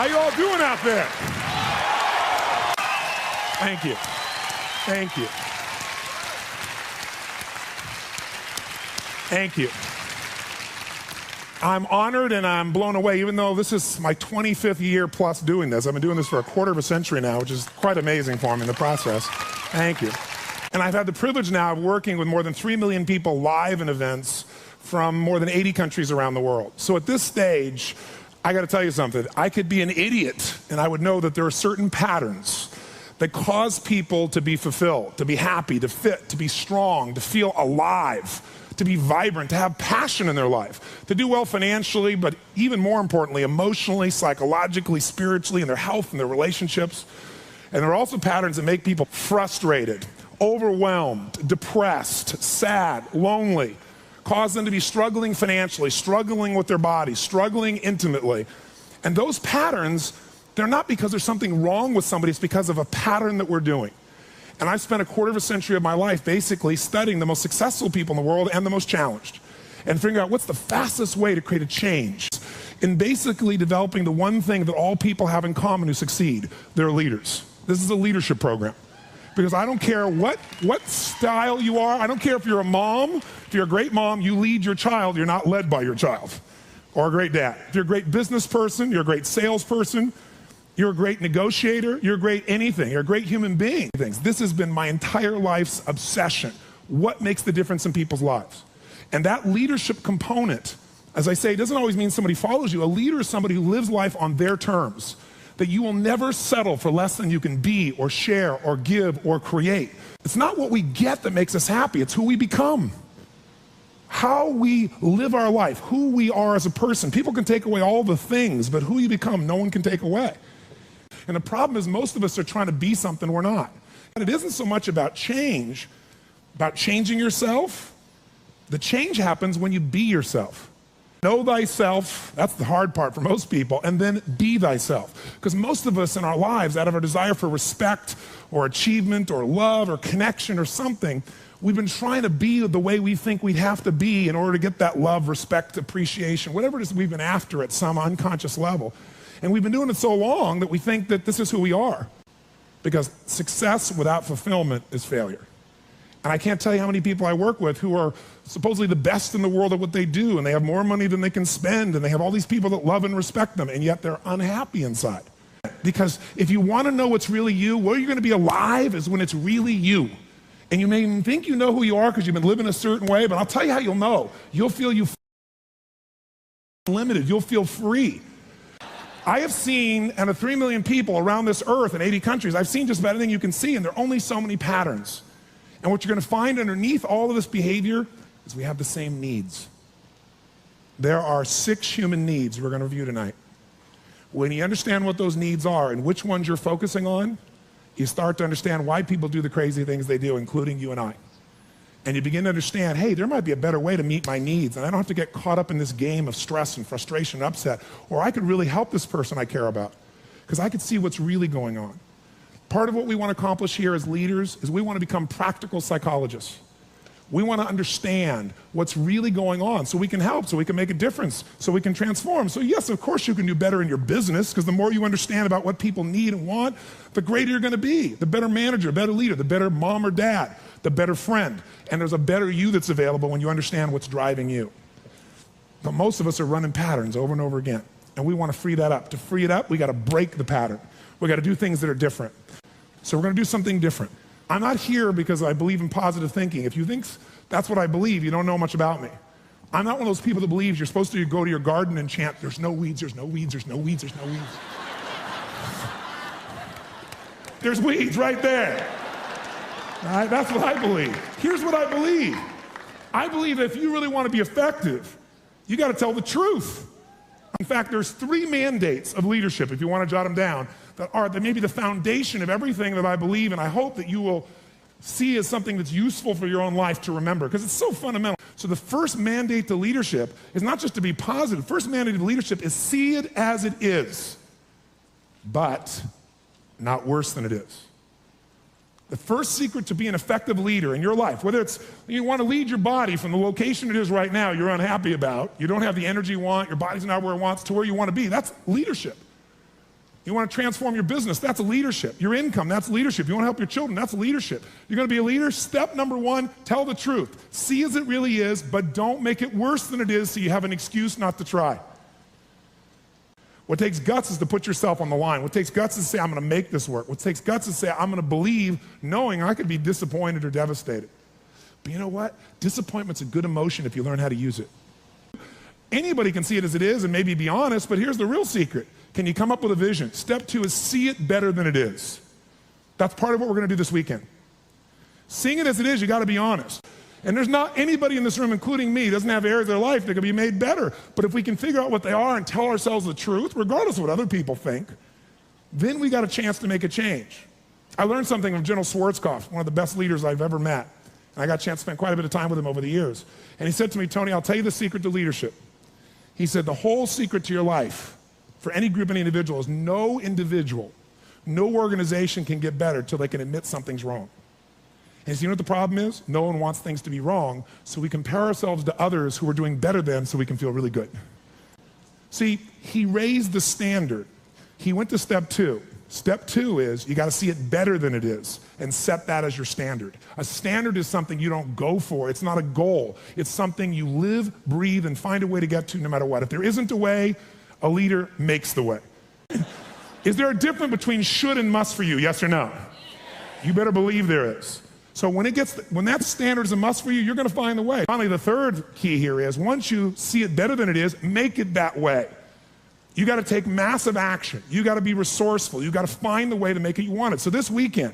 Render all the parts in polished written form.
you all doing out there? Thank you. Thank you. Thank you. I'm honored and I'm blown away, even though this is my 25th year plus doing this. I've been doing this for a quarter of a century now, which is quite amazing for me in the process. Thank you. And I've had the privilege now of working with more than 3 million people live in events from more than 80 countries around the world. So at this stage, I got to tell you something. I could be an idiot and I would know that there are certain patterns that cause people to be fulfilled, to be happy, to fit, to be strong, to feel alive, to be vibrant, to have passion in their life, to do well financially, but even more importantly, emotionally, psychologically, spiritually, in their health and their relationships. And there are also patterns that make people frustrated, overwhelmed, depressed, sad, lonely, cause them to be struggling financially, struggling with their body, struggling intimately. And those patterns, they're not because there's something wrong with somebody, it's because of a pattern that we're doing. And I've spent a quarter of a century of my life basically studying the most successful people in the world and the most challenged, and figuring out what's the fastest way to create a change in basically developing the one thing that all people have in common who succeed. They're leaders. This is a leadership program. Because I don't care what style you are, I don't care if you're a mom, if you're a great mom, you lead your child, you're not led by your child. Or a great dad. If you're a great business person, you're a great salesperson, you're a great negotiator, you're a great anything, you're a great human being. This has been my entire life's obsession. What makes the difference in people's lives? And that leadership component, as I say, doesn't always mean somebody follows you. A leader is somebody who lives life on their terms, that you will never settle for less than you can be or share or give or create. It's not what we get that makes us happy, it's who we become. How we live our life, who we are as a person. People can take away all the things, but who you become, no one can take away. And the problem is most of us are trying to be something we're not. And it isn't so much about change, about changing yourself. The change happens when you be yourself. Know thyself, that's the hard part for most people, and then be thyself. Because most of us in our lives, out of our desire for respect or achievement or love or connection or something, we've been trying to be the way we think we'd have to be in order to get that love, respect, appreciation, whatever it is we've been after at some unconscious level. And we've been doing it so long that we think that this is who we are. Because success without fulfillment is failure. And I can't tell you how many people I work with who are supposedly the best in the world at what they do, and they have more money than they can spend, and they have all these people that love and respect them, and yet they're unhappy inside. Because if you want to know what's really you, where you're going to be alive is when it's really you. And you may even think you know who you are because you've been living a certain way, but I'll tell you how you'll know. You'll feel unlimited. You'll feel free. I have seen, out of 3 million people around this earth in 80 countries, I've seen just about anything you can see, and there are only so many patterns. And what you're going to find underneath all of this behavior is we have the same needs. There are 6 human needs we're going to review tonight. When you understand what those needs are and which ones you're focusing on, you start to understand why people do the crazy things they do, including you and I. And you begin to understand, hey, there might be a better way to meet my needs, and I don't have to get caught up in this game of stress and frustration and upset, or I could really help this person I care about, because I could see what's really going on. Part of what we want to accomplish here as leaders is we want to become practical psychologists. We want to understand what's really going on so we can help, so we can make a difference, so we can transform. So yes, of course you can do better in your business, because the more you understand about what people need and want, the greater you're going to be. The better manager, better leader, the better mom or dad, the better friend. And there's a better you that's available when you understand what's driving you. But most of us are running patterns over and over again. And we want to free that up. To free it up, we got to break the pattern. We got to do things that are different. So we're going to do something different. I'm not here because I believe in positive thinking. If you think that's what I believe, you don't know much about me. I'm not one of those people that believes you're supposed to go to your garden and chant, there's no weeds, there's no weeds, there's no weeds, there's no weeds. There's weeds right there. All right, that's what I believe. Here's what I believe. I believe that if you really want to be effective, you got to tell the truth. In fact, there's 3 mandates of leadership, if you want to jot them down, that may be the foundation of everything that I believe, and I hope that you will see as something that's useful for your own life to remember, because it's so fundamental. So the first mandate to leadership is not just to be positive. First mandate of leadership is see it as it is, but not worse than it is. The first secret to be an effective leader in your life, whether it's you want to lead your body from the location it is right now you're unhappy about, you don't have the energy you want, your body's not where it wants, to where you want to be, that's leadership. You want to transform your business, that's leadership. Your income, that's leadership. You want to help your children, that's leadership. You're going to be a leader? Step number one, tell the truth. See as it really is, but don't make it worse than it is so you have an excuse not to try. What takes guts is to put yourself on the line. What takes guts is to say, I'm going to make this work. What takes guts is to say, I'm going to believe, knowing I could be disappointed or devastated. But you know what? Disappointment's a good emotion if you learn how to use it. Anybody can see it as it is and maybe be honest, but here's the real secret. Can you come up with a vision? Step two is see it better than it is. That's part of what we're going to do this weekend. Seeing it as it is, you got to be honest. And there's not anybody in this room, including me, doesn't have areas of their life that can be made better. But if we can figure out what they are and tell ourselves the truth, regardless of what other people think, then we got a chance to make a change. I learned something from General Schwarzkopf, one of the best leaders I've ever met. And I got a chance to spend quite a bit of time with him over the years. And he said to me, Tony, I'll tell you the secret to leadership. He said, the whole secret to your life, for any group, any individual, is no individual, no organization can get better till they can admit something's wrong. And so you know what the problem is? No one wants things to be wrong, so we compare ourselves to others who are doing better than so we can feel really good. See, he raised the standard. He went to step two. Step two is you got to see it better than it is and set that as your standard. A standard is something you don't go for. It's not a goal. It's something you live, breathe, and find a way to get to no matter what. If there isn't a way, a leader makes the way. Is there a difference between should and must for you? Yes or no? You better believe there is. So when that standard is a must for you, you're going to find the way. Finally, the third key here is once you see it better than it is, make it that way. You got to take massive action. You got to be resourceful. You got to find the way to make it you want it. So this weekend,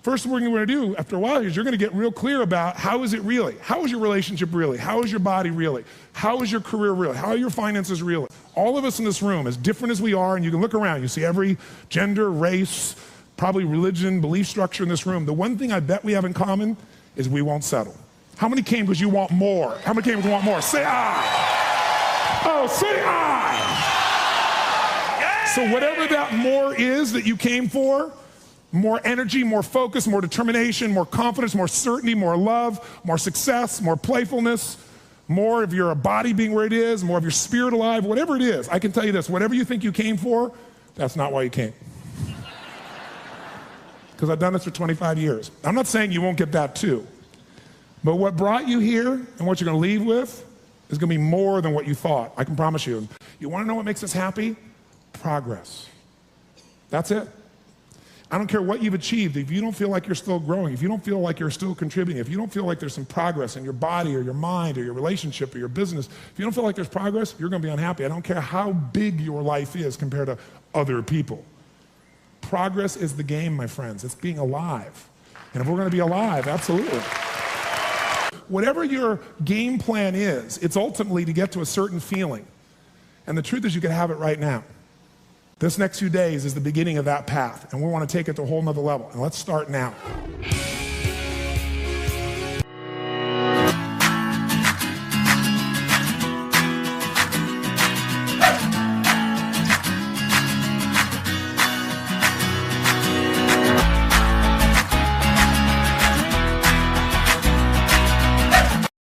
first thing we're going to do after a while is you're going to get real clear about how is it really? How is your relationship really? How is your body really? How is your career really? How are your finances really? All of us in this room, as different as we are, and you can look around, you see every gender, race, probably religion, belief structure in this room. The one thing I bet we have in common is we won't settle. How many came because you want more? How many came because you want more? Say I. Oh, say I. So whatever that more is that you came for, more energy, more focus, more determination, more confidence, more certainty, more love, more success, more playfulness, more of your body being where it is, more of your spirit alive, whatever it is, I can tell you this, whatever you think you came for, that's not why you came. Because I've done this for 25 years. I'm not saying you won't get that too. But what brought you here and what you're going to leave with is going to be more than what you thought. I can promise you. You want to know what makes us happy? Progress. That's it. I don't care what you've achieved. If you don't feel like you're still growing, if you don't feel like you're still contributing, if you don't feel like there's some progress in your body or your mind or your relationship or your business, if you don't feel like there's progress, you're going to be unhappy. I don't care how big your life is compared to other people. Progress is the game, my friends. It's being alive. And if we're going to be alive, absolutely. Whatever your game plan is, it's ultimately to get to a certain feeling. And the truth is you can have it right now. This next few days is the beginning of that path, and we want to take it to a whole nother level. And let's start now.